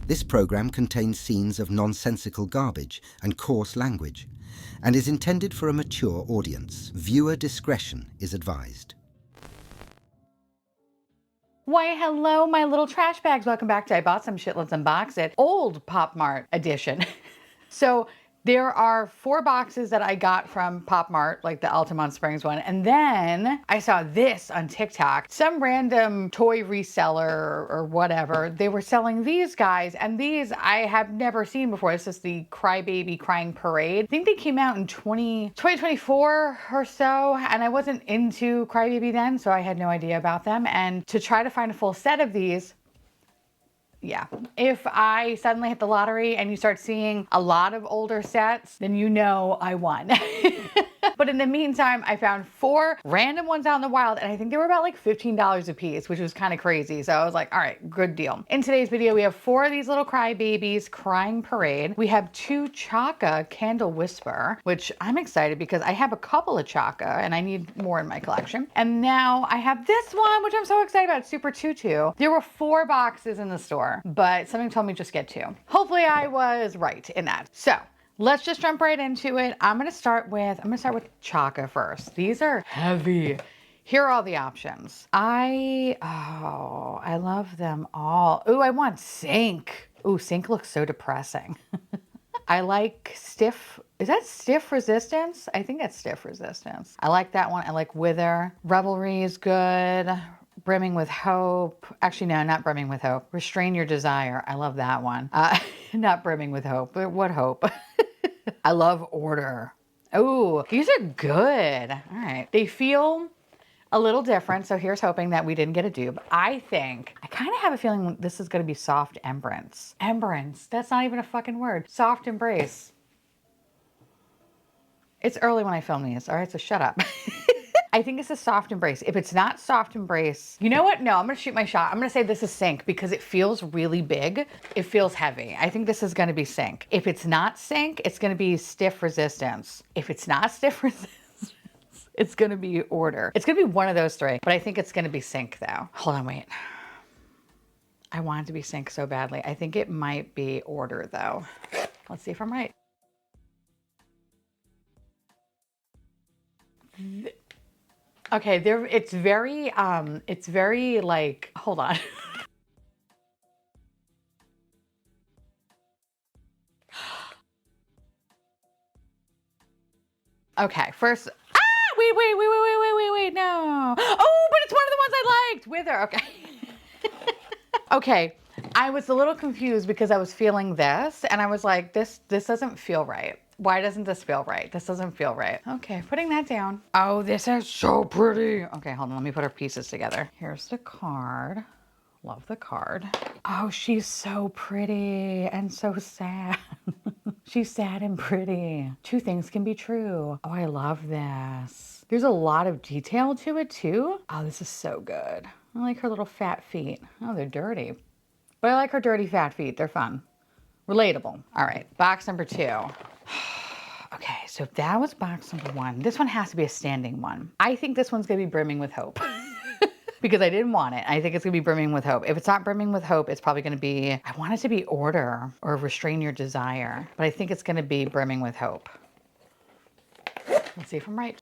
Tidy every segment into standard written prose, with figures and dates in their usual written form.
This program contains scenes of nonsensical garbage and coarse language and is intended for a mature audience. Viewer discretion is advised. Why, hello, my little trash bags. Welcome back to I Bought Some Shit, Let's Unbox It. Old POP MART edition. So there are 4 boxes that I got from POP MART, like the Altamont Springs one. And then I saw this on TikTok. Some random toy reseller or whatever, they were selling these guys. And these I have never seen before. This is the Crybaby Crying Parade. I think they came out in 2024 or so. And I wasn't into Crybaby then, so I had no idea about them. And to try to find a full set of these, yeah, if I suddenly hit the lottery and you start seeing a lot of older sets, then you know I won. But in the meantime, I found 4 random ones out in the wild, and I think they were about like $15 a piece, which was kind of crazy. So I was like, all right, good deal. In today's video, we have 4 of these little Crybabies Crying Parade. We have 2 CHAKA Candle Whisper, which I'm excited because I have a couple of CHAKA and I need more in my collection. And now I have this one, which I'm so excited about, SUPERTUTU. There were 4 boxes in the store, but something told me just get 2. Hopefully I was right in that. So let's just jump right into it. I'm gonna start with CHAKA first. These are heavy. Here are all the options. I love them all. Ooh, I want Sync. Ooh, Sync looks so depressing. I like Stiff. Is that Stiff Resistance? I think that's Stiff Resistance. I like that one. I like Wither. Revelry is good. Brimming with Hope. Actually, no, not Brimming with Hope. Restrain Your Desire. I love that one. Not Brimming with Hope, but what hope? I love Order. Oh, these are good. All right. They feel a little different, so here's hoping that we didn't get a dupe. I kind of have a feeling this is going to be Soft Embrace. Embrace. That's not even a fucking word. Soft Embrace. It's early when I film these, all right? So shut up. I think this is Soft Embrace. If it's not Soft Embrace, you know what? No, I'm gonna shoot my shot. I'm gonna say this is Sync because it feels really big. It feels heavy. I think this is gonna be Sync. If it's not Sync, it's gonna be Stiff Resistance. If it's not Stiff Resistance, it's gonna be Order. It's gonna be one of those 3, but I think it's gonna be Sync though. Hold on, wait. I want it to be Sync so badly. I think it might be Order though. Let's see if I'm right. Okay, it's very like, hold on. Okay, first, wait, no. Oh, but it's one of the ones I liked, Wither, okay. Okay, I was a little confused because I was feeling this and I was like, this doesn't feel right. Why doesn't this feel right? This doesn't feel right. Okay, putting that down. Oh, this is so pretty. Okay, hold on, let me put our pieces together. Here's the card. Love the card. Oh, she's so pretty and so sad. She's sad and pretty. 2 things can be true. Oh, I love this. There's a lot of detail to it too. Oh, this is so good. I like her little fat feet. Oh, they're dirty. But I like her dirty fat feet. They're fun. Relatable. All right, box number 2. Okay, so that was box number 1. This one has to be a standing one. I think this one's gonna be Brimming with Hope. Because I didn't want it. I think it's gonna be Brimming with Hope. If it's not Brimming with Hope, it's probably gonna be, I want it to be Order or Restrain Your Desire. But I think it's gonna be Brimming with Hope. Let's see if I'm right.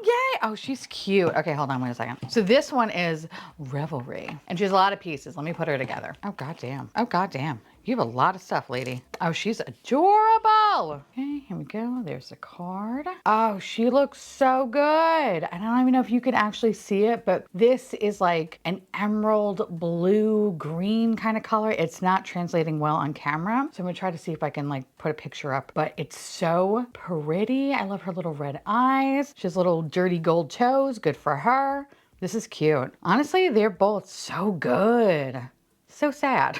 Yay! Oh, she's cute. Okay, hold on, wait a second. So this one is Revelry, and she has a lot of pieces. Let me put her together. Oh, goddamn. Oh, goddamn. You have a lot of stuff, lady. Oh, she's adorable. Okay, here we go. There's the card. Oh, she looks so good. I don't even know if you can actually see it, but this is like an emerald blue green kind of color. It's not translating well on camera, so I'm gonna try to see if I can like put a picture up, but it's so pretty. I love her little red eyes. She has little dirty gold toes. Good for her. This is cute. Honestly, they're both so good. So sad.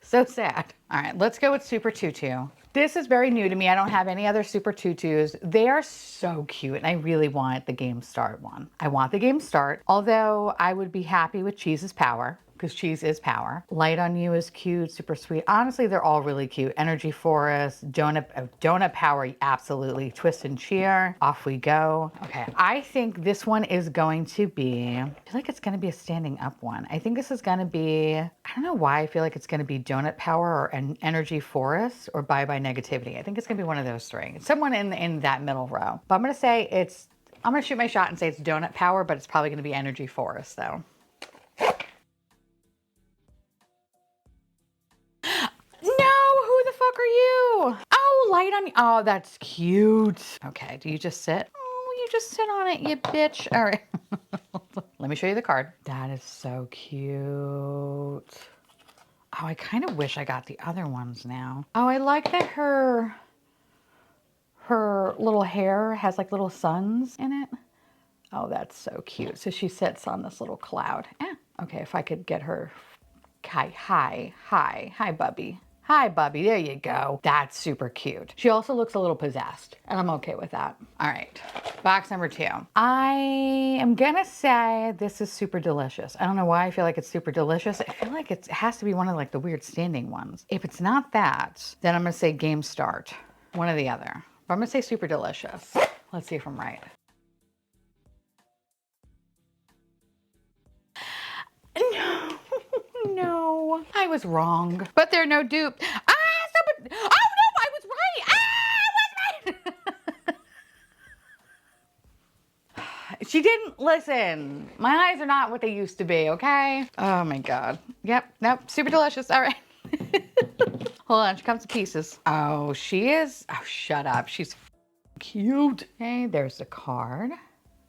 So sad. All right, let's go with SUPERTUTU. This is very new to me. I don't have any other SUPERTUTUs. They are so cute, and I really want the Game Start one. I want the Game Start, although I would be happy with Cheese's Power. because cheese is power. Light on You is cute, super sweet. Honestly, they're all really cute. Energy Forest, Donut Power, absolutely. Twist and Cheer, off we go. Okay, I think this one is going to be, I feel like it's going to be a standing up one. I think this is going to be, I don't know why I feel like it's going to be Donut Power or an Energy Forest or Bye Bye Negativity. I think it's going to be one of those three. Someone in that middle row. But I'm going to say I'm going to shoot my shot and say it's Donut Power, but it's probably going to be Energy Forest though. Are you? Oh, Light on You. Oh, that's cute. Okay, do you just sit? Oh, you just sit on it, you bitch. All right. Let me show you the card. That is so cute. Oh, I kind of wish I got the other ones now. Oh, I like that her little hair has like little suns in it. Oh, that's so cute. So she sits on this little cloud. Okay, if I could get her. Hi, Bubby. Hi, Bubby. There you go. That's super cute. She also looks a little possessed, and I'm okay with that. All right, box number 2. I am gonna say this is Super Delicious. I don't know why I feel like it's Super Delicious. I feel like it has to be one of like the weird standing ones. If it's not that, then I'm gonna say Game Start. One or the other. But I'm gonna say Super Delicious. Let's see if I'm right. No. No, I was wrong. But they're no dupe. Oh no, I was right. I was right. She didn't listen. My eyes are not what they used to be, okay? Oh my God. Yep, nope, Super Delicious. All right. Hold on, she comes to pieces. Oh, she is. Oh, shut up. She's cute. Okay, there's the card.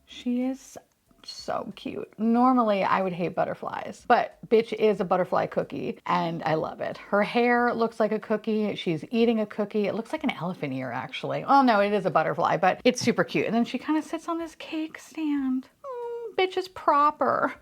She is so cute. Normally I would hate butterflies, but bitch is a butterfly cookie and I love it. Her hair looks like a cookie. She's eating a cookie. It looks like an elephant ear actually. Oh no, it is a butterfly, but it's super cute. And then she kind of sits on this cake stand. Bitch is proper.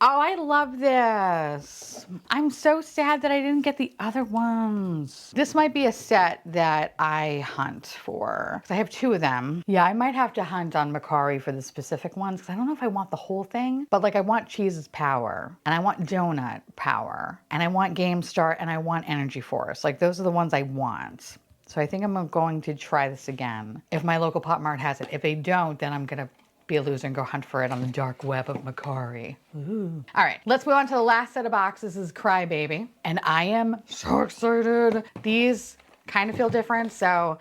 Oh, I love this. I'm so sad that I didn't get the other ones. This might be a set that I hunt for. 'Cause I have 2 of them. Yeah, I might have to hunt on Macari for the specific ones because I don't know if I want the whole thing, but like I want Cheese's Power and I want Donut Power and I want Game Start and I want Energy Force. Like those are the ones I want. So I think I'm going to try this again. If my local Pop Mart has it. If they don't, then I'm gonna be a loser and go hunt for it on the dark web of Macari. Ooh. All right, let's move on to the last set of boxes. This is Crybaby. And I am so excited. These kind of feel different, so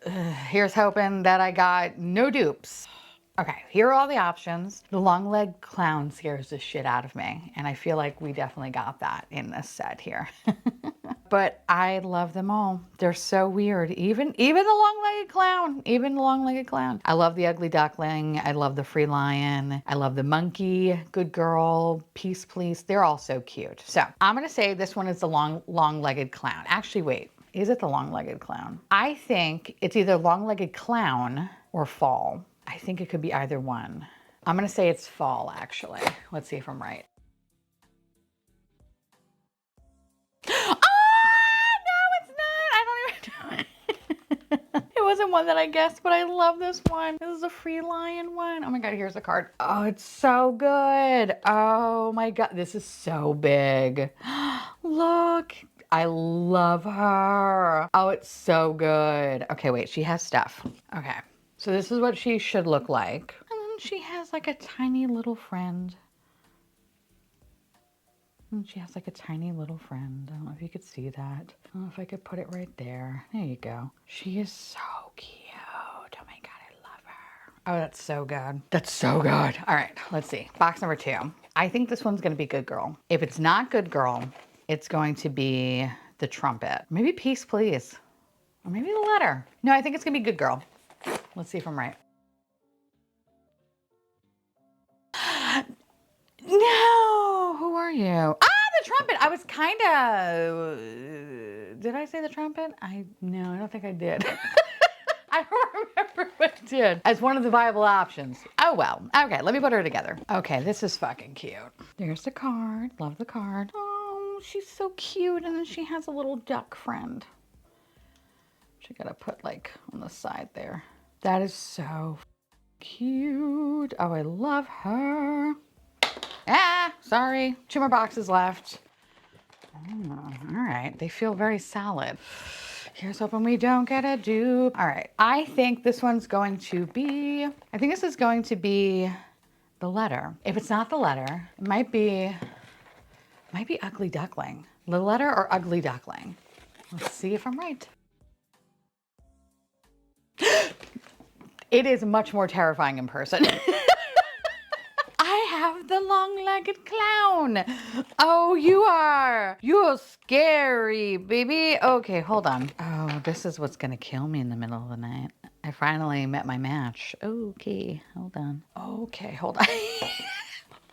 here's hoping that I got no dupes. Okay, here are all the options. The long leg clown scares the shit out of me, and I feel like we definitely got that in this set here. But I love them all. They're so weird. Even the long-legged clown. Even the long-legged clown. I love the ugly duckling. I love the free lion. I love the monkey, good girl, peace please. They're all so cute. So I'm gonna say this one is the long-legged clown. Actually, wait, is it the long-legged clown? I think it's either long-legged clown or fall. I think it could be either one. I'm gonna say it's fall, actually. Let's see if I'm right. It wasn't one that I guessed, but I love this one. This is a free lion one. Oh my God, here's the card. Oh, it's so good. Oh my God, this is so big. Look, I love her. Oh, it's so good. Okay, wait, she has stuff. Okay, so this is what she should look like. And then she has like a tiny little friend. And she has like a tiny little friend. I don't know if you could see that. I don't know if I could put it right there. There you go. She is so cute. Oh my God, I love her. Oh, that's so good. That's so good. All right, let's see. Box number 2. I think this one's gonna be Good Girl. If it's not Good Girl, it's going to be the trumpet. Maybe Peace Please. Or maybe the letter. No, I think it's gonna be Good Girl. Let's see if I'm right. No, who are you? Ah, the trumpet. I was kind of, did I say the trumpet? No, I don't think I did. I don't remember what I did as one of the viable options. Oh, well. Okay, let me put her together. Okay, this is fucking cute. There's the card. Love the card. Oh, she's so cute. And then she has a little duck friend. She gotta put like on the side there. That is so cute. Oh, I love her. Ah, sorry. 2 more boxes left. Oh, all right, they feel very solid. Here's hoping we don't get a dupe. All right, I think this one's going to be, I think this is going to be the letter. If it's not the letter, it might be Ugly Duckling. The letter or Ugly Duckling? Let's see if I'm right. It is much more terrifying in person. I have the long-legged clown. Oh, you're scary, baby. Okay, hold on. Oh, this is what's gonna kill me in the middle of the night. I finally met my match. Okay, hold on. Okay, hold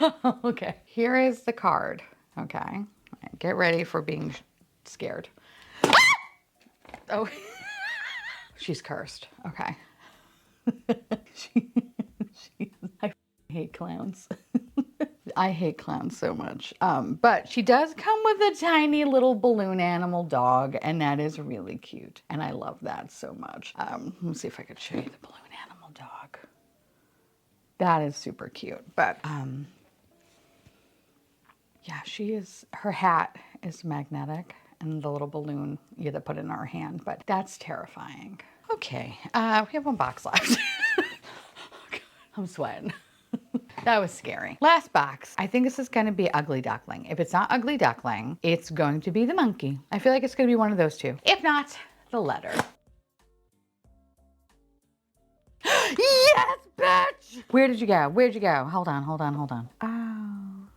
on. Okay, here is the card. Okay, get ready for being scared. Oh, she's cursed. Okay. I hate clowns. I hate clowns so much. But she does come with a tiny little balloon animal dog, and that is really cute. And I love that so much. Let me see if I could show you the balloon animal dog. That is super cute. But yeah, her hat is magnetic, and the little balloon you have to put in our hand, but that's terrifying. Okay, we have 1 box left. I'm sweating. That was scary. Last box. I think this is going to be Ugly Duckling. If it's not Ugly Duckling, it's going to be the monkey. I feel like it's going to be one of those two. If not, the letter. Yes, bitch! Where did you go? Where'd you go? Hold on, hold on, hold on.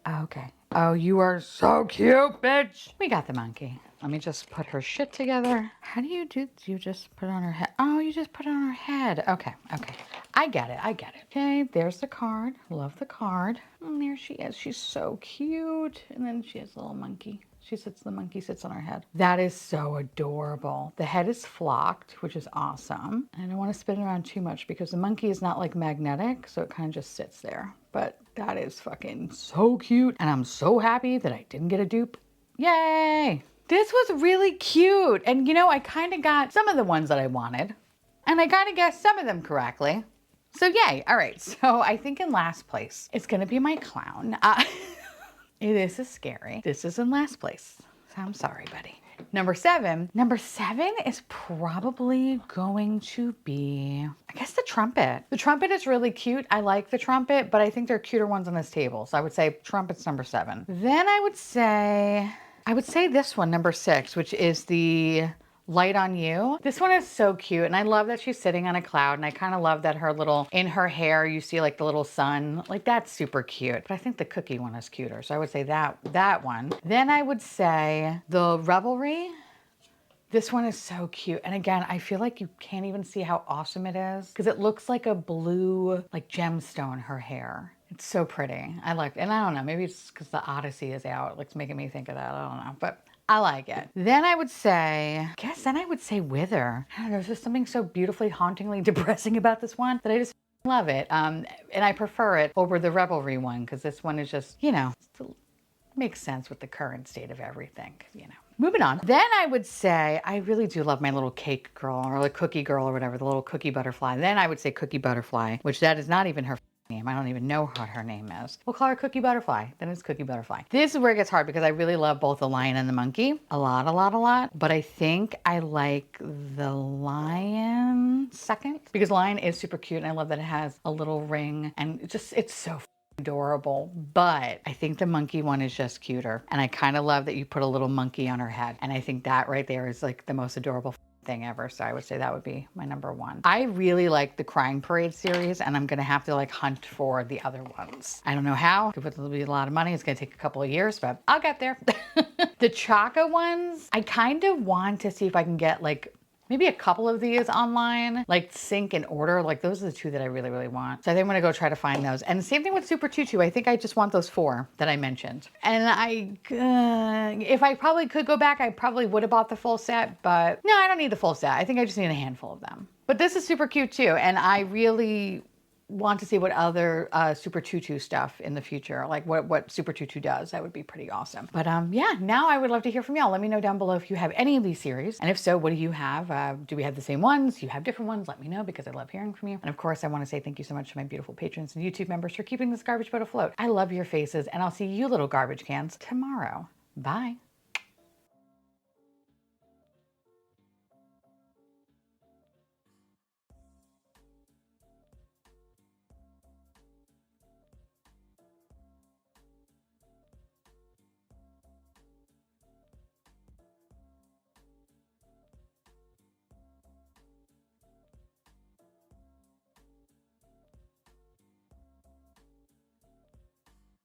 Oh, okay. Oh, you are so cute, bitch. We got the monkey. Let me just put her shit together. How do you just put it on her head? Oh, you just put it on her head. Okay, okay. I get it, I get it. Okay, there's the card. Love the card. And there she is. She's so cute. And then she has a little monkey. The monkey sits on her head. That is so adorable. The head is flocked, which is awesome. And I don't want to spin it around too much because the monkey is not like magnetic, so it kind of just sits there. But that is fucking so cute. And I'm so happy that I didn't get a dupe. Yay! This was really cute. And you know, I kind of got some of the ones that I wanted. And I kind of guessed some of them correctly. So yay. All right. So I think in last place, it's going to be my clown. This is scary. This is in last place. So I'm sorry, buddy. Number 7 is probably going to be, I guess, the trumpet. The trumpet is really cute. I like the trumpet, but I think there are cuter ones on this table. So I would say trumpet's number 7. Then I would say this one, number 6, which is the Light on You. This one is so cute, and I love that she's sitting on a cloud, and I kind of love that her little, in her hair, you see like the little sun. Like, that's super cute. But I think the cookie one is cuter, so I would say that one. Then I would say the Revelry. This one is so cute. And again, I feel like you can't even see how awesome it is because it looks like a blue, like gemstone, her hair. It's so pretty. I like it. And I don't know, maybe it's because the Odyssey is out. It's making me think of that. I don't know, but I like it. Then I would say, Wither. I don't know, there's just something so beautifully, hauntingly depressing about this one that I just love it. And I prefer it over the Revelry one because this one is just, you know, makes sense with the current state of everything, you know. Moving on. Then I would say, I really do love my little cake girl or the cookie girl or whatever, the little cookie butterfly. Then I would say Cookie Butterfly, which that is not even her name. I don't even know what her name is. We'll call her Cookie Butterfly. Then it's Cookie Butterfly. This is where it gets hard because I really love both the lion and the monkey. A lot. But I think I like the lion second because lion is super cute and I love that it has a little ring and it's so adorable. But I think the monkey one is just cuter. And I kind of love that you put a little monkey on her head. And I think that right there is like the most adorable thing ever. So I would say that would be my number 1. I really like the Crying Parade series and I'm going to have to like hunt for the other ones. I don't know how. It'll be a lot of money. It's going to take a couple of years, but I'll get there. The CHAKA ones, I kind of want to see if I can get like maybe a couple of these online, like sync and order. Like those are the 2 that I really want. So I think I'm gonna go try to find those. And the same thing with SUPERTUTU. I think I just want those 4 that I mentioned. And if I probably could go back, I probably would have bought the full set, but no, I don't need the full set. I think I just need a handful of them. But this is super cute too. And I really want to see what other SUPERTUTU stuff in the future, like what SUPERTUTU does. That would be pretty awesome. But yeah, now I would love to hear from y'all. Let me know down below if you have any of these series. And if so, what do you have? Do we have the same ones? Do you have different ones? Let me know because I love hearing from you. And of course, I want to say thank you so much to my beautiful patrons and YouTube members for keeping this garbage boat afloat. I love your faces, and I'll see you little garbage cans tomorrow. Bye.